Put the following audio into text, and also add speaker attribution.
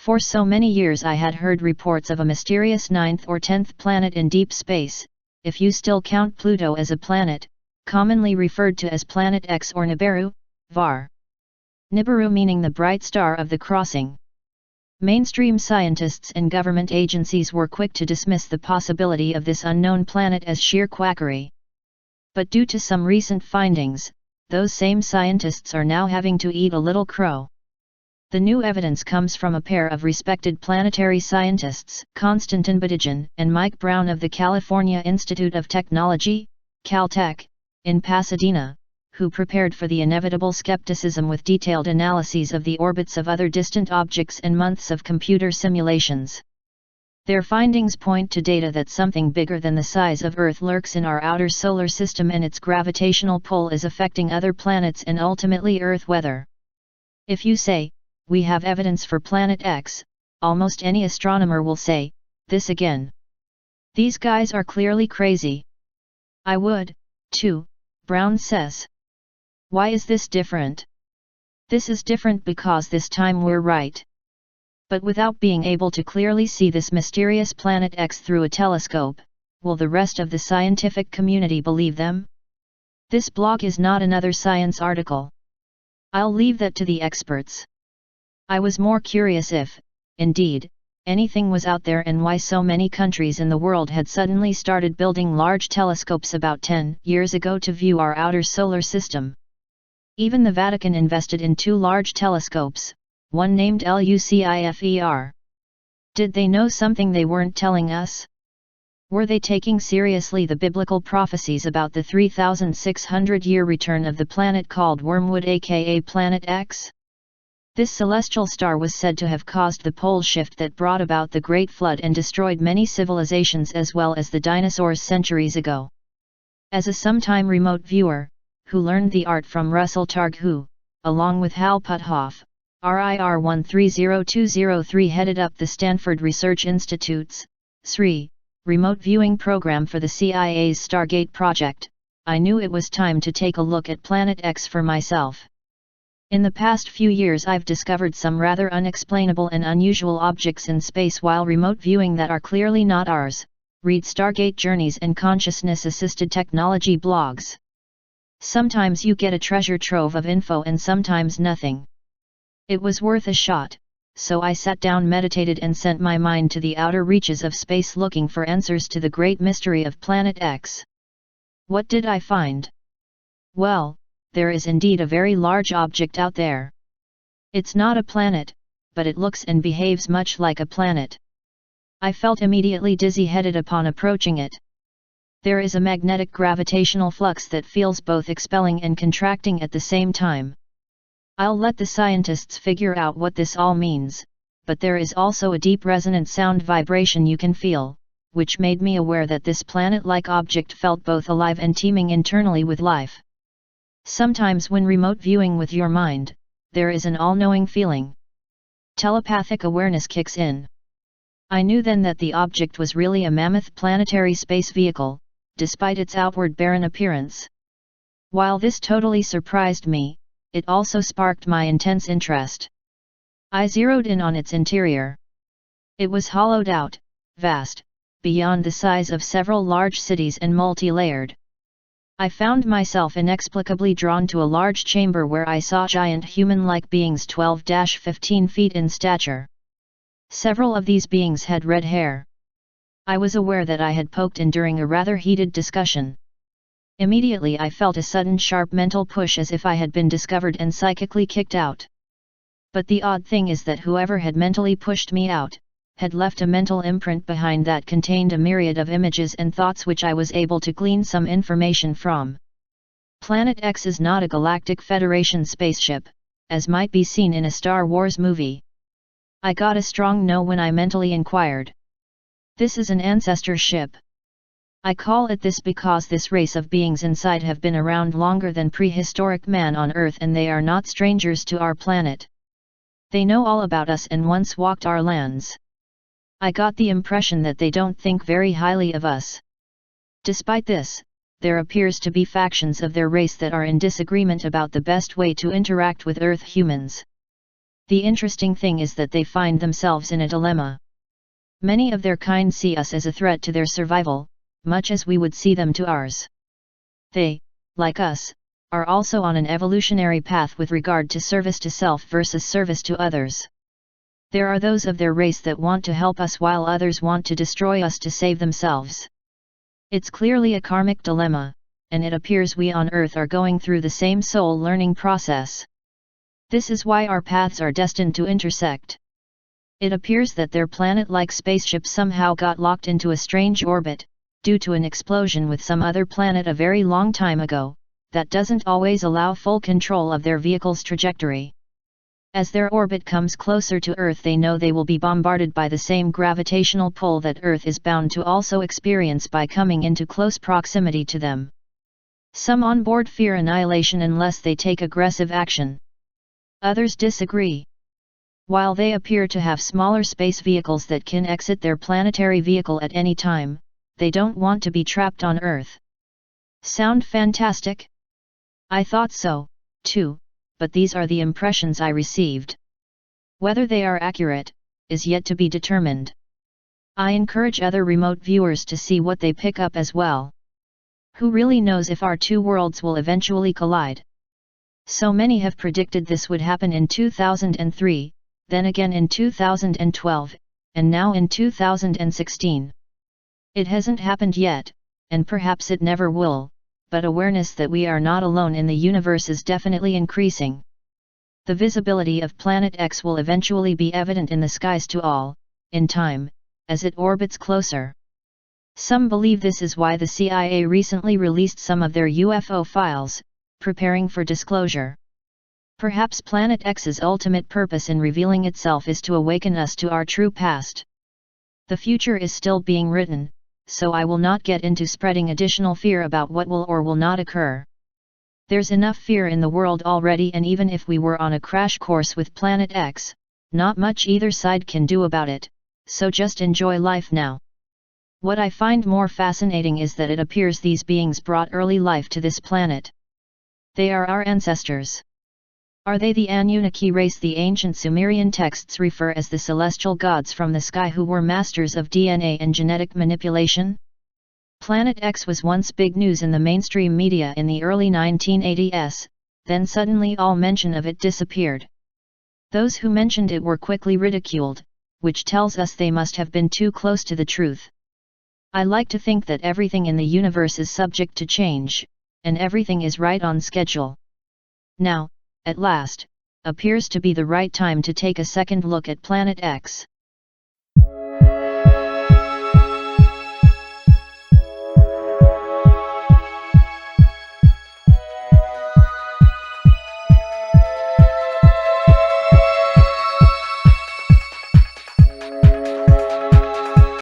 Speaker 1: For so many years I had heard reports of a mysterious 9th or 10th planet in deep space, if you still count Pluto as a planet, commonly referred to as Planet X or Nibiru, var.Nibiru meaning the bright star of the crossing. Mainstream scientists and government agencies were quick to dismiss the possibility of this unknown planet as sheer quackery. But due to some recent findings, those same scientists are now having to eat a little crow. The new evidence comes from a pair of respected planetary scientists, Konstantin Batijan and Mike Brown of the California Institute of Technology, Caltech, in Pasadena, who prepared for the inevitable skepticism with detailed analyses of the orbits of other distant objects and months of computer simulations. Their findings point to data that something bigger than the size of Earth lurks in our outer solar system and its gravitational pull is affecting other planets and ultimately Earth weather. If you say, "We have evidence for Planet X," almost any astronomer will say, "This again. These guys are clearly crazy." I would, too, Brown says. Why is this different? This is different because this time we're right. But without being able to clearly see this mysterious Planet X through a telescope, will the rest of the scientific community believe them? This blog is not another science article. I'll leave that to the experts. I was more curious if, indeed, anything was out there and why so many countries in the world had suddenly started building large telescopes about 10 years ago to view our outer solar system. Even the Vatican invested in 2 large telescopes, one named Lucifer. Did they know something they weren't telling us? Were they taking seriously the biblical prophecies about the 3,600-year return of the planet called Wormwood aka Planet X? This celestial star was said to have caused the pole shift that brought about the Great Flood and destroyed many civilizations as well as the dinosaurs centuries ago. As a sometime remote viewer, who learned the art from Russell Targ who, along with Hal Puthoff, RIR 130203 headed up the Stanford Research Institute's SRI, remote viewing program for the CIA's Stargate project, I knew it was time to take a look at Planet X for myself. In the past few years I've discovered some rather unexplainable and unusual objects in space while remote viewing that are clearly not ours. Read Stargate Journeys and Consciousness-Assisted Technology blogs. Sometimes you get a treasure trove of info and sometimes nothing. It was worth a shot, so I sat down, meditated and sent my mind to the outer reaches of space looking for answers to the great mystery of Planet X. What did I find? Well, there is indeed a very large object out there. It's not a planet, but it looks and behaves much like a planet. I felt immediately dizzy-headed upon approaching it. There is a magnetic gravitational flux that feels both expelling and contracting at the same time. I'll let the scientists figure out what this all means, but there is also a deep resonant sound vibration you can feel, which made me aware that this planet-like object felt both alive and teeming internally with life. Sometimes when remote viewing with your mind, there is an all-knowing feeling. Telepathic awareness kicks in. I knew then that the object was really a mammoth planetary space vehicle, despite its outward barren appearance. While this totally surprised me, it also sparked my intense interest. I zeroed in on its interior. It was hollowed out, vast, beyond the size of several large cities and multi-layered. I found myself inexplicably drawn to a large chamber where I saw giant human-like beings 12-15 feet in stature. Several of these beings had red hair. I was aware that I had poked in during a rather heated discussion. Immediately I felt a sudden sharp mental push as if I had been discovered and psychically kicked out. But the odd thing is that whoever had mentally pushed me out, had left a mental imprint behind that contained a myriad of images and thoughts which I was able to glean some information from. Planet X is not a Galactic Federation spaceship, as might be seen in a Star Wars movie. I got a strong no when I mentally inquired. This is an ancestor ship. I call it this because this race of beings inside have been around longer than prehistoric man on Earth and they are not strangers to our planet. They know all about us and once walked our lands. I got the impression that they don't think very highly of us. Despite this, there appears to be factions of their race that are in disagreement about the best way to interact with Earth humans. The interesting thing is that they find themselves in a dilemma. Many of their kind see us as a threat to their survival, much as we would see them to ours. They, like us, are also on an evolutionary path with regard to service to self versus service to others. There are those of their race that want to help us while others want to destroy us to save themselves. It's clearly a karmic dilemma, and it appears we on Earth are going through the same soul learning process. This is why our paths are destined to intersect. It appears that their planet-like spaceship somehow got locked into a strange orbit, due to an explosion with some other planet a very long time ago, that doesn't always allow full control of their vehicle's trajectory. As their orbit comes closer to Earth, they know they will be bombarded by the same gravitational pull that Earth is bound to also experience by coming into close proximity to them. Some on board fear annihilation unless they take aggressive action. Others disagree. While they appear to have smaller space vehicles that can exit their planetary vehicle at any time, they don't want to be trapped on Earth. Sound fantastic? I thought so, too, but these are the impressions I received. Whether they are accurate, is yet to be determined. I encourage other remote viewers to see what they pick up as well. Who really knows if our two worlds will eventually collide? So many have predicted this would happen in 2003, then again in 2012, and now in 2016. It hasn't happened yet, and perhaps it never will, but awareness that we are not alone in the universe is definitely increasing. The visibility of Planet X will eventually be evident in the skies to all, in time, as it orbits closer. Some believe this is why the CIA recently released some of their UFO files, preparing for disclosure. Perhaps Planet X's ultimate purpose in revealing itself is to awaken us to our true past. The future is still being written, so I will not get into spreading additional fear about what will or will not occur. There's enough fear in the world already, and even if we were on a crash course with Planet X, not much either side can do about it, so just enjoy life now. What I find more fascinating is that it appears these beings brought early life to this planet. They are our ancestors. Are they the Anunnaki race the ancient Sumerian texts refer as the celestial gods from the sky who were masters of DNA and genetic manipulation? Planet X was once big news in the mainstream media in the early 1980s, then suddenly all mention of it disappeared. Those who mentioned it were quickly ridiculed, which tells us they must have been too close to the truth. I like to think that everything in the universe is subject to change, and everything is right on schedule. Now, at last, appears to be the right time to take a second look at Planet X.